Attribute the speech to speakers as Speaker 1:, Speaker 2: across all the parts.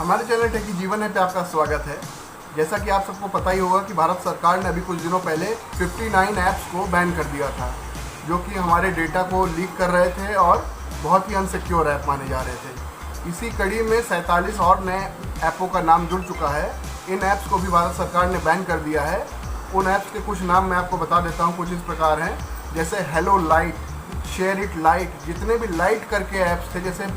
Speaker 1: हमारे चैनल टेकी जीवन है पे आपका स्वागत है। जैसा कि आप सबको पता ही होगा कि भारत सरकार ने अभी कुछ दिनों पहले 59 ऐप्स को बैन कर दिया था, जो कि हमारे डेटा को लीक कर रहे थे और बहुत ही अनसिक्योर ऐप माने जा रहे थे। इसी कड़ी में 47 और नए ऐपों का नाम जुड़ चुका है। इन ऐप्स को भी भारत सरकार ने बैन कर दिया है। उन ऐप्स के कुछ नाम मैं आपको बता देता हूँ। कुछ इस प्रकार हैं, जैसे hello light, share it light, जितने भी लाइट करके ऐप्स थे, जैसे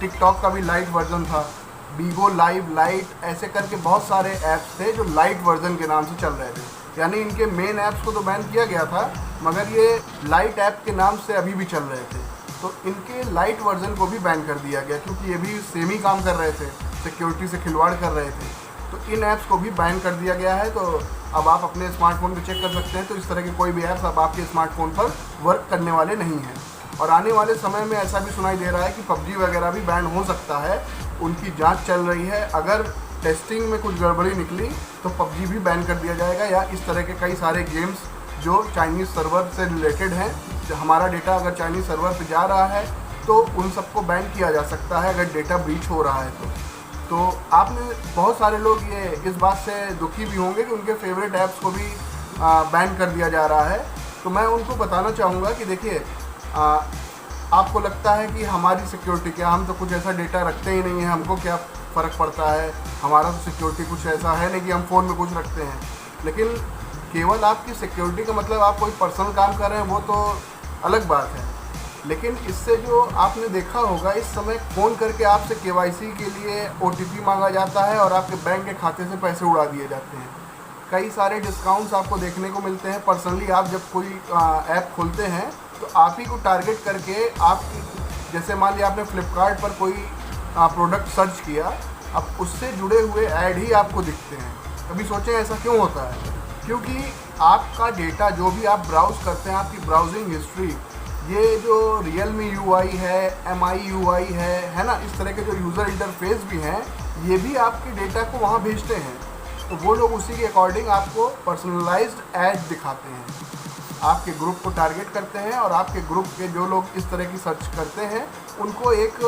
Speaker 1: टिकटॉक का भी लाइट वर्जन था, बीगो लाइव लाइट, ऐसे करके बहुत सारे ऐप्स थे जो लाइट वर्जन के नाम से चल रहे थे। यानी इनके मेन ऐप्स को तो बैन किया गया था, मगर ये लाइट ऐप के नाम से अभी भी चल रहे थे। तो इनके लाइट वर्जन को भी बैन कर दिया गया, क्योंकि ये भी सेम ही काम कर रहे थे, सिक्योरिटी से खिलवाड़ कर रहे थे। तो इन ऐप्स को भी बैन कर दिया गया है। तो अब आप अपने स्मार्टफोन पे चेक कर सकते हैं, तो इस तरह के कोई भी ऐप्स अब आपके स्मार्टफोन पर वर्क करने वाले नहीं हैं। और आने वाले समय में ऐसा भी सुनाई दे रहा है कि पबजी वगैरह भी बैन हो सकता है। उनकी जांच चल रही है। अगर टेस्टिंग में कुछ गड़बड़ी निकली तो पबजी भी बैन कर दिया जाएगा, या इस तरह के कई सारे गेम्स जो चाइनीज़ सर्वर से रिलेटेड हैं। जो हमारा डेटा अगर चाइनीज़ सर्वर पे जा रहा है तो उन सबको बैन किया जा सकता है, अगर डेटा ब्रीच हो रहा है तो आपने बहुत सारे लोग ये इस बात से दुखी भी होंगे कि उनके फेवरेट ऐप्स को भी बैन कर दिया जा रहा है। तो मैं उनको बताना चाहूँगा कि देखिए, आपको लगता है कि हमारी सिक्योरिटी क्या, हम तो कुछ ऐसा डेटा रखते ही नहीं है, हमको क्या फ़र्क पड़ता है, हमारा तो सिक्योरिटी कुछ ऐसा है नहीं कि हम फ़ोन में कुछ रखते हैं। लेकिन केवल आपकी सिक्योरिटी का मतलब आप कोई पर्सनल काम कर रहे हैं वो तो अलग बात है। लेकिन इससे जो आपने देखा होगा, इस समय फ़ोन करके आपसे KYC के लिए OTP मांगा जाता है और आपके बैंक के खाते से पैसे उड़ा दिए जाते हैं। कई सारे डिस्काउंट्स आपको देखने को मिलते हैं। पर्सनली आप जब कोई ऐप खोलते हैं तो आप ही को टारगेट करके आपकी, जैसे मान लिया आपने फ्लिपकार्ट पर कोई प्रोडक्ट सर्च किया, अब उससे जुड़े हुए ऐड ही आपको दिखते हैं। कभी सोचें ऐसा क्यों होता है? क्योंकि आपका डेटा जो भी आप ब्राउज़ करते हैं, आपकी ब्राउजिंग हिस्ट्री, ये जो Realme UI है, MI UI है ना, इस तरह के जो यूज़र इंटरफेस भी हैं, ये भी आपके डेटा को वहाँ भेजते हैं। तो वो लोग उसी के अकॉर्डिंग आपको पर्सनलाइज्ड ऐड दिखाते हैं, आपके ग्रुप को टारगेट करते हैं, और आपके ग्रुप के जो लोग इस तरह की सर्च करते हैं उनको एक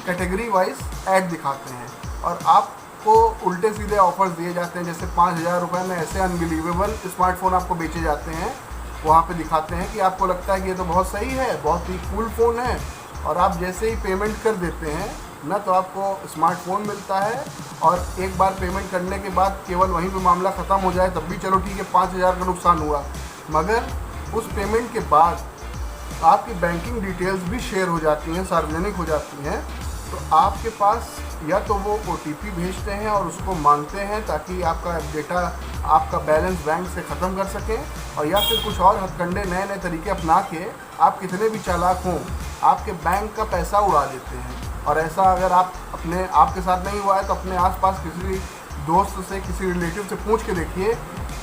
Speaker 1: कैटेगरी वाइज ऐड दिखाते हैं, और आपको उल्टे सीधे ऑफर्स दिए जाते हैं। जैसे 5,000 रुपये में ऐसे अनबिलीवेबल स्मार्टफोन आपको बेचे जाते हैं, वहाँ पे दिखाते हैं कि आपको लगता है कि ये तो बहुत सही है, बहुत ही कूल फ़ोन है, और आप जैसे ही पेमेंट कर देते हैं ना, तो आपको स्मार्टफोन मिलता है। और एक बार पेमेंट करने के बाद केवल वहीं पे मामला ख़त्म हो जाए तब भी चलो ठीक है, 5,000 का नुकसान हुआ, मगर उस पेमेंट के बाद आपकी बैंकिंग डिटेल्स भी शेयर हो जाती हैं, सार्वजनिक हो जाती हैं। तो आपके पास या तो वो OTP भेजते हैं और उसको मांगते हैं ताकि आपका डेटा, आपका बैलेंस बैंक से ख़त्म कर सकें, और या फिर कुछ और हथकंडे नए नए तरीके अपना के आप कितने भी चालाक हों, आपके बैंक का पैसा उड़ा देते हैं। और ऐसा अगर आपके साथ नहीं हुआ है तो अपने आसपास किसी दोस्त से, किसी रिलेटिव से पूछ के देखिए,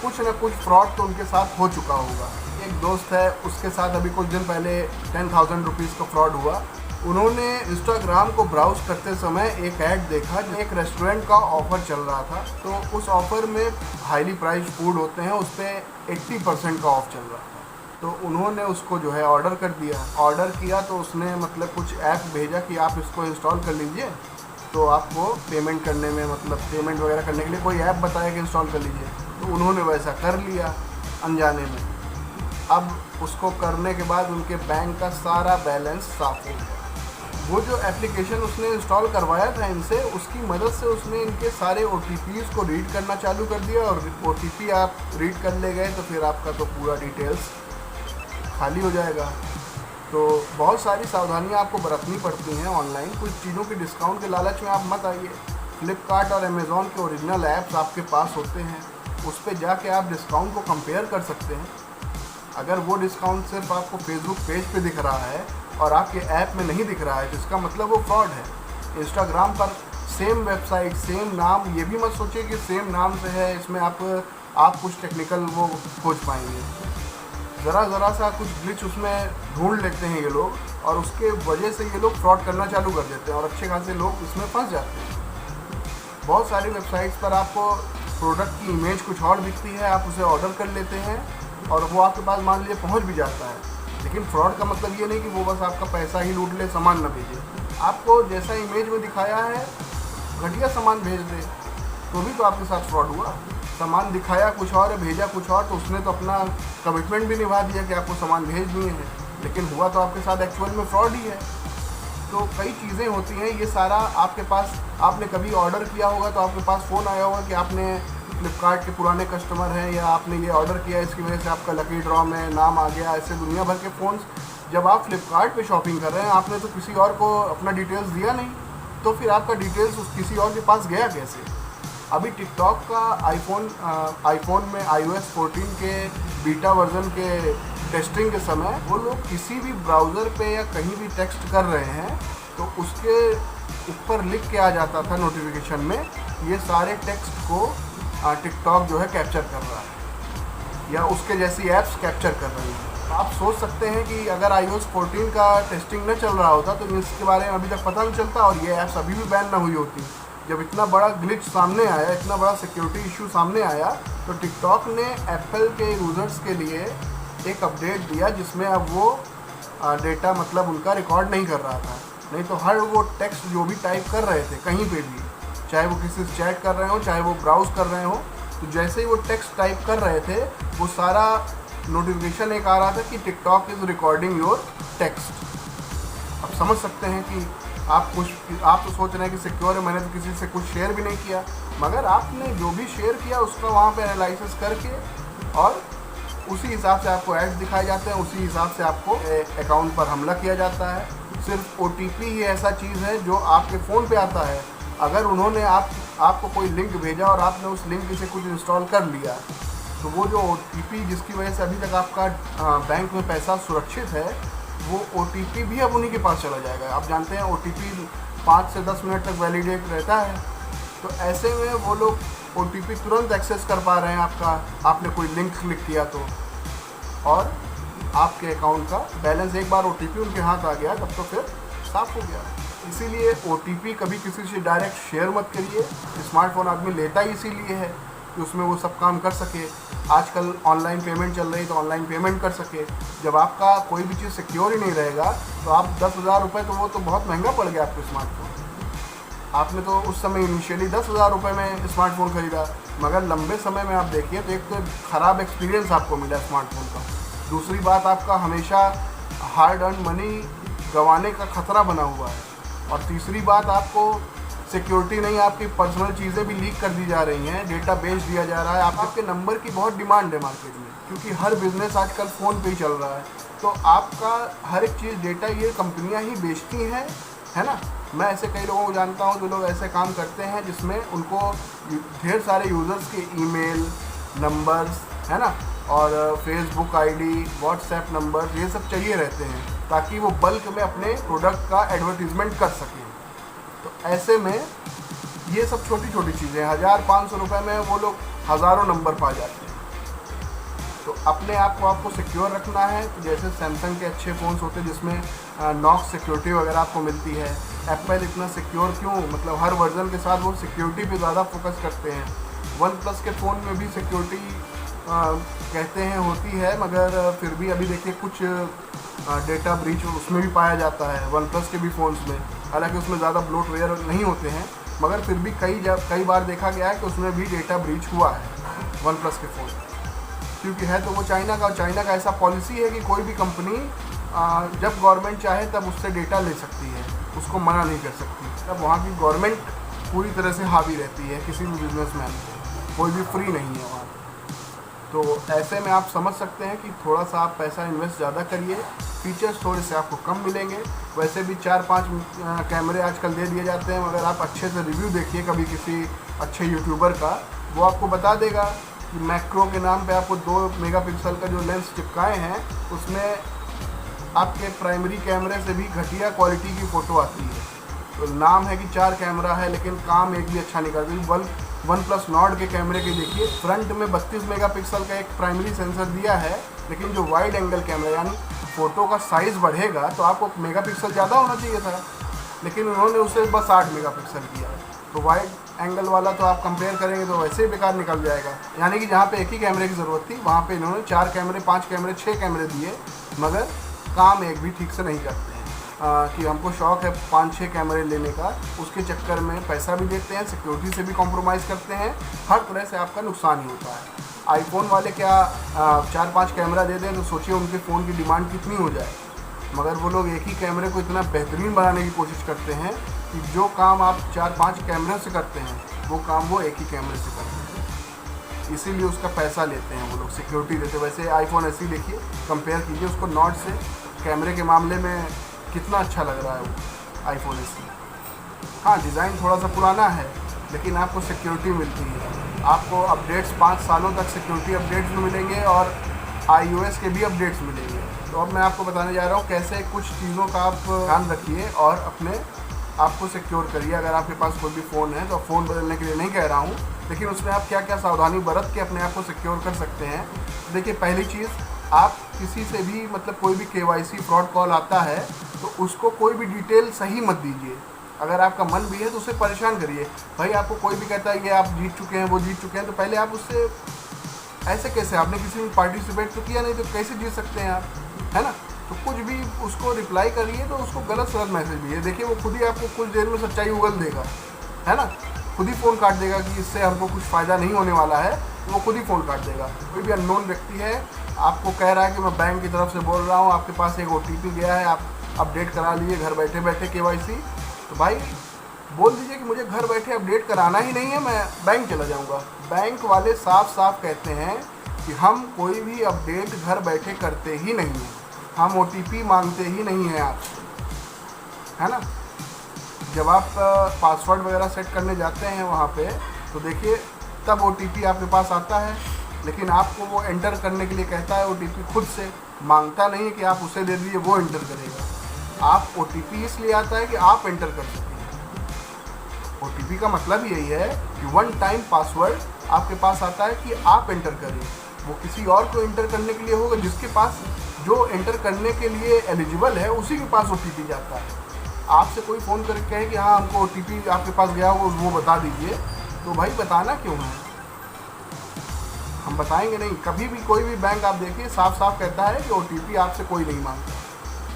Speaker 1: कुछ ना कुछ फ्रॉड तो उनके साथ हो चुका होगा। एक दोस्त है, उसके साथ अभी कुछ दिन पहले 10,000 रुपीज़ का फ्रॉड हुआ। उन्होंने इंस्टाग्राम को ब्राउज़ करते समय एक ऐड देखा, जो एक रेस्टोरेंट का ऑफ़र चल रहा था। तो उस ऑफ़र में हाईली प्राइस्ड फूड होते हैं, उस पर 80% का ऑफ़ चल रहा था। तो उन्होंने उसको जो है ऑर्डर कर दिया। ऑर्डर किया तो उसने मतलब कुछ ऐप भेजा कि आप इसको इंस्टॉल कर लीजिए, तो आपको पेमेंट करने में, मतलब पेमेंट वगैरह करने के लिए कोई ऐप बताया कि इंस्टॉल कर लीजिए। तो उन्होंने वैसा कर लिया अनजाने में। अब उसको करने के बाद उनके बैंक का सारा बैलेंस साफ हो गया। वो जो एप्लीकेशन उसने इंस्टॉल करवाया था इनसे, उसकी मदद से उसने इनके सारे OTPs को रीड करना चालू कर दिया, और OTP आप रीड कर ले गए तो फिर आपका तो पूरा डिटेल्स खाली हो जाएगा। तो बहुत सारी सावधानियां आपको बरतनी पड़ती हैं ऑनलाइन। कुछ चीज़ों के डिस्काउंट के लालच में आप मत आइए। फ्लिपकार्ट और अमेज़ॉन के ओरिजिनल ऐप्स आपके पास होते हैं, उस पर जाके आप डिस्काउंट को कंपेयर कर सकते हैं। अगर वो डिस्काउंट सिर्फ आपको फेसबुक पेज पे दिख रहा है और आपके ऐप में नहीं दिख रहा है, तो इसका मतलब वो फ्रॉड है। इंस्टाग्राम पर सेम वेबसाइट, सेम नाम, ये भी मत सोचिए कि सेम नाम से है, इसमें आप कुछ टेक्निकल वो खोज पाएंगे। ज़रा सा कुछ ग्लिच उसमें ढूंढ लेते हैं ये लोग, और उसके वजह से ये लोग फ्रॉड करना चालू कर देते हैं, और अच्छे खासे लोग इसमें फंस जाते हैं। बहुत सारी वेबसाइट्स पर आपको प्रोडक्ट की इमेज कुछ और दिखती है, आप उसे ऑर्डर कर लेते हैं और वो आपके पास मान लीजिए पहुंच भी जाता है। लेकिन फ्रॉड का मतलब ये नहीं कि वो बस आपका पैसा ही लूट ले, सामान ना भेजे। आपको जैसा इमेज में दिखाया है घटिया सामान भेज दे, तो भी तो आपके साथ फ्रॉड हुआ। सामान दिखाया कुछ और है, भेजा कुछ और, तो उसने तो अपना कमिटमेंट भी निभा दिया कि आपको सामान भेज दिए हैं, लेकिन हुआ तो आपके साथ एक्चुअल में फ्रॉड ही है। तो कई चीज़ें होती हैं, ये सारा आपके पास, आपने कभी ऑर्डर किया होगा तो आपके पास फ़ोन आया होगा कि आपने फ्लिपकार्ट के पुराने कस्टमर हैं या आपने ये ऑर्डर किया, इसकी वजह से आपका लकी ड्रॉ में नाम आ गया। ऐसे दुनिया भर के फ़ोन्स, जब आप फ्लिपकार्ट पे शॉपिंग कर रहे हैं, आपने तो किसी और को अपना डिटेल्स दिया नहीं, तो फिर आपका डिटेल्स उस किसी और के पास गया कैसे? अभी टिकटॉक का आईफोन में iOS 14 के बीटा वर्जन के टेस्टिंग के समय वो लोग किसी भी ब्राउज़र पे या कहीं भी टेक्स्ट कर रहे हैं तो उसके ऊपर लिख के आ जाता था नोटिफिकेशन में, ये सारे टेक्स्ट को टिकटॉक जो है कैप्चर कर रहा है या उसके जैसी ऐप्स कैप्चर कर रही हैं। आप सोच सकते हैं कि अगर iOS 14 का टेस्टिंग न चल रहा होता तो इसके बारे में अभी तक पता नहीं चलता और ये ऐप्स अभी भी बैन ना हुई होती। जब इतना बड़ा ग्लिच सामने आया, इतना बड़ा सिक्योरिटी इशू सामने आया, तो टिकटॉक ने एप्पल के यूज़र्स के लिए एक अपडेट दिया जिसमें अब वो डेटा मतलब उनका रिकॉर्ड नहीं कर रहा था। नहीं तो हर वो टेक्स्ट जो भी टाइप कर रहे थे कहीं पे भी, चाहे वो किसी से चैट कर रहे हो, चाहे वो ब्राउज़ कर रहे हो, तो जैसे ही वो टेक्स्ट टाइप कर रहे थे वो सारा नोटिफिकेशन एक आ रहा था कि TikTok is recording your text. अब समझ सकते हैं कि आप तो सोच रहे हैं कि सिक्योर है, मैंने तो किसी से कुछ शेयर भी नहीं किया, मगर आपने जो भी शेयर किया उसका वहाँ पे एनालिसिस करके और उसी हिसाब से आपको एड्स दिखाए जाते हैं, उसी हिसाब से आपको अकाउंट पर हमला किया जाता है। सिर्फ OTP ही ऐसा चीज़ है जो आपके फ़ोन पे आता है। अगर उन्होंने आपको कोई लिंक भेजा और आपने उस लिंक से कुछ इंस्टॉल कर लिया, तो वो जो OTP जिसकी वजह से अभी तक आपका बैंक में पैसा सुरक्षित है, वो OTP भी अब उन्हीं के पास चला जाएगा। आप जानते हैं OTP 5 से 10 मिनट तक वैलिडेट रहता है, तो ऐसे में वो लोग OTP तुरंत एक्सेस कर पा रहे हैं आपने कोई लिंक क्लिक किया तो, और आपके अकाउंट का बैलेंस एक बार OTP उनके हाथ आ गया तब तो फिर साफ हो गया। इसीलिए OTP कभी किसी से डायरेक्ट शेयर मत करिए। स्मार्टफोन आदमी लेता ही इसीलिए है कि उसमें वो सब काम कर सके। आजकल ऑनलाइन पेमेंट चल रही तो ऑनलाइन पेमेंट कर सके। जब आपका कोई भी चीज़ सिक्योर ही नहीं रहेगा तो आप 10,000 रुपये, तो वो तो बहुत महंगा पड़ गया आपको स्मार्टफोन। आपने तो उस समय इनिशियली 10,000 रुपये में स्मार्टफोन ख़रीदा, मगर लंबे समय में आप देखिए तो एक तो ख़राब एक्सपीरियंस आपको मिला स्मार्टफोन का। दूसरी बात, आपका हमेशा हार्ड अर्न मनी गंवाने का खतरा बना हुआ है। और तीसरी बात, आपको सिक्योरिटी नहीं, आपकी पर्सनल चीज़ें भी लीक कर दी जा रही हैं, डेटा बेच दिया जा रहा है। आपके नंबर की बहुत डिमांड है मार्केट में, क्योंकि हर बिज़नेस आजकल फ़ोन पे ही चल रहा है। तो आपका हर एक चीज़ डेटा ये कंपनियां ही बेचती हैं, है ना। मैं ऐसे कई लोगों को जानता हूं जो लोग ऐसे काम करते हैं जिसमें उनको ढेर सारे यूज़र्स के ईमेल नंबर्स, है ना, और फेसबुक आईडी, व्हाट्सएप नंबर, ये सब चाहिए रहते हैं ताकि वो बल्क में अपने प्रोडक्ट का एडवर्टीज़मेंट कर सकें। तो ऐसे में ये सब छोटी छोटी चीज़ें 1,000-500 रुपये में वो लोग हज़ारों नंबर पा जाते हैं। तो अपने आप को आपको सिक्योर रखना है। तो जैसे सैमसंग के अच्छे फ़ोन्स होते हैं जिसमें नॉक्स सिक्योरिटी वगैरह आपको मिलती है। एप्पल इतना सिक्योर क्यों, मतलब हर वर्जन के साथ वो सिक्योरिटी पे ज़्यादा फोकस करते हैं। वन प्लस के फ़ोन में भी सिक्योरिटी कहते हैं होती है, मगर फिर भी अभी देखिए कुछ डेटा ब्रीच उसमें भी पाया जाता है वन प्लस के भी फ़ोन्स में। हालांकि उसमें ज़्यादा ब्लोटवेयर नहीं होते हैं, मगर फिर भी कई बार देखा गया है कि उसमें भी डेटा ब्रीच हुआ है वन प्लस के फ़ोन, क्योंकि है तो वो चाइना का। चाइना का ऐसा पॉलिसी है कि कोई भी कंपनी जब गवर्नमेंट चाहे तब उससे डेटा ले सकती है, उसको मना नहीं कर सकती। तब वहाँ की गवर्नमेंट पूरी तरह से हावी रहती है किसी भी बिजनेसमैन पे, कोई भी फ्री नहीं है वहाँ। तो ऐसे में आप समझ सकते हैं कि थोड़ा सा आप पैसा इन्वेस्ट ज़्यादा करिए, फीचर्स थोड़े से आपको कम मिलेंगे। वैसे भी 4-5 कैमरे आजकल दे दिए जाते हैं, मगर आप अच्छे से रिव्यू देखिए कभी किसी अच्छे यूट्यूबर का, वो आपको बता देगा कि मैक्रो के नाम पे आपको 2 मेगापिक्सल का जो लेंस चिपकाए हैं उसमें आपके प्राइमरी कैमरे से भी घटिया क्वालिटी की फ़ोटो आती है। तो नाम है कि 4 कैमरा है, लेकिन काम एक भी अच्छा नहीं करती। वन प्लस नॉर्ड के कैमरे के देखिए, फ्रंट में 32 मेगापिक्सल का एक प्राइमरी सेंसर दिया है, लेकिन जो वाइड एंगल कैमरा यानी फ़ोटो का साइज़ बढ़ेगा तो आपको मेगापिक्सल ज़्यादा होना चाहिए था, लेकिन उन्होंने उसे बस 8 मेगापिक्सल किया। तो वाइड एंगल वाला तो आप कंपेयर करेंगे तो वैसे ही बेकार निकल जाएगा। यानी कि जहाँ पे एक ही कैमरे की ज़रूरत थी वहाँ पे इन्होंने 4 कैमरे, 5 कैमरे, 6 कैमरे दिए, मगर काम एक भी ठीक से नहीं करते हैं। कि हमको शौक़ है 5-6 कैमरे लेने का, उसके चक्कर में पैसा भी देते हैं, सिक्योरिटी से भी कॉम्प्रोमाइज़ करते हैं, हर तरह से आपका नुकसान ही होता है। आईफोन वाले क्या 4-5 कैमरा दे दें तो सोचिए उनके फ़ोन की डिमांड कितनी हो जाए, मगर वो लोग एक ही कैमरे को इतना बेहतरीन बनाने की कोशिश करते हैं कि जो काम आप 4-5 कैमरे से करते हैं वो काम वो एक ही कैमरे से करते हैं, इसीलिए उसका पैसा लेते हैं वो लोग, सिक्योरिटी देते हैं। वैसे आईफोन ऐसे ही देखिए, कंपेयर कीजिए उसको नॉट से, कैमरे के मामले में कितना अच्छा लग रहा है वो आईफोन ऐसे। हाँ, डिज़ाइन थोड़ा सा पुराना है लेकिन आपको सिक्योरिटी मिलती है, आपको अपडेट्स 5 सालों तक सिक्योरिटी अपडेट्स भी मिलेंगे और iOS के भी अपडेट्स मिलेंगे। तो अब मैं आपको बताने जा रहा हूँ कैसे कुछ चीज़ों का आप ध्यान रखिए और अपने आपको सिक्योर करिए। अगर आपके पास कोई भी फ़ोन है तो फ़ोन बदलने के लिए नहीं कह रहा हूँ, लेकिन उसमें आप क्या क्या सावधानी बरत के अपने आप को सिक्योर कर सकते हैं। देखिए, पहली चीज़, आप किसी से भी मतलब कोई भी KYC फ्रॉड कॉल आता है तो उसको कोई भी डिटेल सही मत दीजिए। अगर आपका मन भी है तो उसे परेशान करिए। भाई आपको कोई भी कहता है कि आप जीत चुके हैं, वो जीत चुके हैं, तो पहले आप उससे ऐसे कैसे, आपने किसी में पार्टिसिपेट तो किया नहीं तो कैसे जीत सकते हैं आप, है ना। तो कुछ भी उसको रिप्लाई करिए तो उसको गलत मैसेज भी है, देखिए वो खुद ही आपको कुछ देर में सच्चाई उगल देगा, है ना। खुद ही फ़ोन काट देगा कि इससे हमको कुछ फ़ायदा नहीं होने वाला है, तो वो खुद ही फ़ोन काट देगा। कोई भी अननोन व्यक्ति है, आपको कह रहा है कि मैं बैंक की तरफ से बोल रहा हूँ, आपके पास एक OTP गया है, आप अपडेट करा लिए घर बैठे बैठे KYC, तो भाई बोल दीजिए कि मुझे घर बैठे अपडेट कराना ही नहीं है, मैं बैंक चला जाऊंगा। बैंक वाले साफ साफ कहते हैं कि हम कोई भी अपडेट घर बैठे करते ही नहीं हैं, हम OTP मांगते ही नहीं हैं आपसे, है ना। जब आप पासवर्ड वगैरह सेट करने जाते हैं वहाँ पे, तो देखिए तब OTP आपके पास आता है, लेकिन आपको वो एंटर करने के लिए कहता है OTP, खुद से मांगता नहीं है कि आप उसे दे दीजिए वो एंटर करेगा। आप OTP इसलिए आता है कि आप एंटर कर सकें। OTP का मतलब यही है कि 1 टाइम पासवर्ड आपके पास आता है कि आप एंटर करें, वो किसी और को एंटर करने के लिए होगा, जिसके पास जो एंटर करने के लिए एलिजिबल है उसी के पास OTP जाता है। आपसे कोई फ़ोन करके कहे कि हाँ हमको OTP आपके पास गया हो वो बता दीजिए, तो भाई बताना क्यों है, हम बताएंगे नहीं। कभी भी कोई भी बैंक आप देखिए साफ साफ कहता है कि OTP आपसे कोई नहीं मांगता,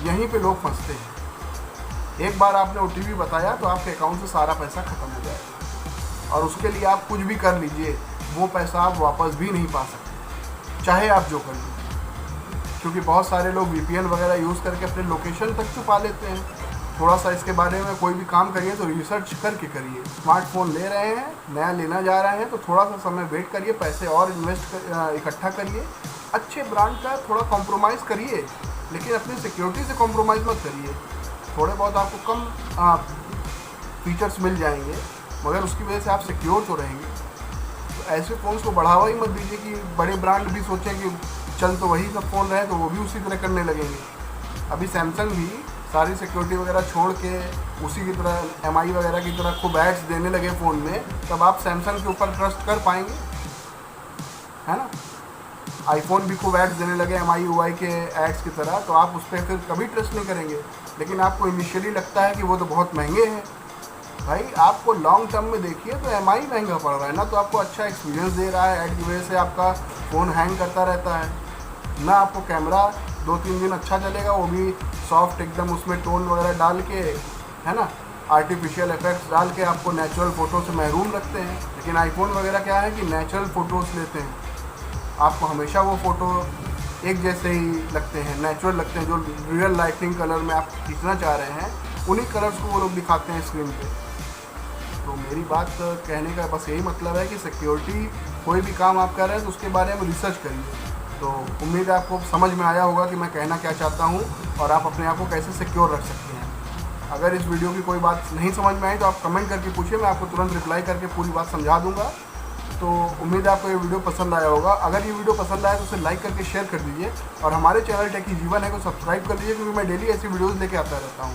Speaker 1: यहीं पे लोग फंसते हैं। एक बार आपने OTP बताया तो आपके अकाउंट से सारा पैसा ख़त्म हो जाएगा, और उसके लिए आप कुछ भी कर लीजिए वो पैसा आप वापस भी नहीं पा सकते, चाहे आप जो कर लीजिए, क्योंकि बहुत सारे लोग VPN वगैरह यूज़ करके अपने लोकेशन तक छुपा लेते हैं। थोड़ा सा इसके बारे में कोई भी काम करिए तो रिसर्च करके करिए। स्मार्टफोन ले रहे हैं, नया लेना जा रहे हैं, तो थोड़ा सा समय वेट करिए, पैसे और इकट्ठा करिए, अच्छे ब्रांड का थोड़ा कॉम्प्रोमाइज़ करिए, लेकिन अपनी सिक्योरिटी से कॉम्प्रोमाइज़ मत करिए। थोड़े बहुत आपको कम फीचर्स मिल जाएंगे, मगर उसकी वजह से आप सिक्योर तो रहेंगे। तो ऐसे फ़ोन्स को बढ़ावा ही मत दीजिए कि बड़े ब्रांड भी सोचें कि चल तो वही सब फ़ोन रहे तो वो भी उसी तरह करने लगेंगे। अभी सैमसंग भी सारी सिक्योरिटी वगैरह छोड़ के उसी की तरह MI वगैरह की तरह खूब एड्स देने लगे फ़ोन में, तब आप सैमसंग के ऊपर ट्रस्ट कर पाएंगे, है ना। आईफोन भी खूब एड्स देने लगे MI UI के एड्स की तरह, तो आप उस पर फिर कभी ट्रस्ट नहीं करेंगे। लेकिन आपको इनिशियली लगता है कि वो तो बहुत महंगे हैं, भाई आपको लॉन्ग टर्म में देखिए तो MI महंगा पड़ रहा है ना, तो आपको अच्छा एक्सपीरियंस दे रहा है, ऐड की वजह से आपका फ़ोन हैंग करता रहता है ना, आपको कैमरा 2-3 दिन अच्छा चलेगा, वो भी सॉफ्ट एकदम, उसमें टोन वगैरह डाल के, है ना, आर्टिफिशियल इफेक्ट्स डाल के आपको नेचुरल फ़ोटो से महरूम रखते हैं। लेकिन आईफोन वगैरह क्या है कि नेचुरल फ़ोटोज़ लेते हैं, आपको हमेशा वो फ़ोटो एक जैसे ही लगते हैं, नेचुरल लगते हैं, जो रियल लाइटिंग कलर में आप खींचना चाह रहे हैं उन्हीं कलर्स को वो लोग दिखाते हैं स्क्रीन पे। तो मेरी बात कहने का बस यही मतलब है कि सिक्योरिटी कोई भी काम आप कर रहे हैं तो उसके बारे में रिसर्च करिए। तो उम्मीद है आपको समझ में आया होगा कि मैं कहना क्या चाहता हूँ और आप अपने आप को कैसे सिक्योर रख सकते हैं। अगर इस वीडियो की कोई बात नहीं समझ में आई तो आप कमेंट करके पूछिए, मैं आपको तुरंत रिप्लाई करके पूरी बात समझा दूँगा। तो उम्मीद है आपको ये वीडियो पसंद आया होगा। अगर ये वीडियो पसंद आया तो उसे लाइक करके शेयर कर दीजिए, और हमारे चैनल टेकी जीवन है को सब्सक्राइब कर लीजिए, क्योंकि मैं डेली ऐसी वीडियोज़ लेके आता रहता हूँ।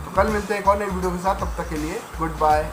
Speaker 1: तो कल मिलते हैं एक और नई वीडियो के साथ, तब तक के लिए गुड बाय।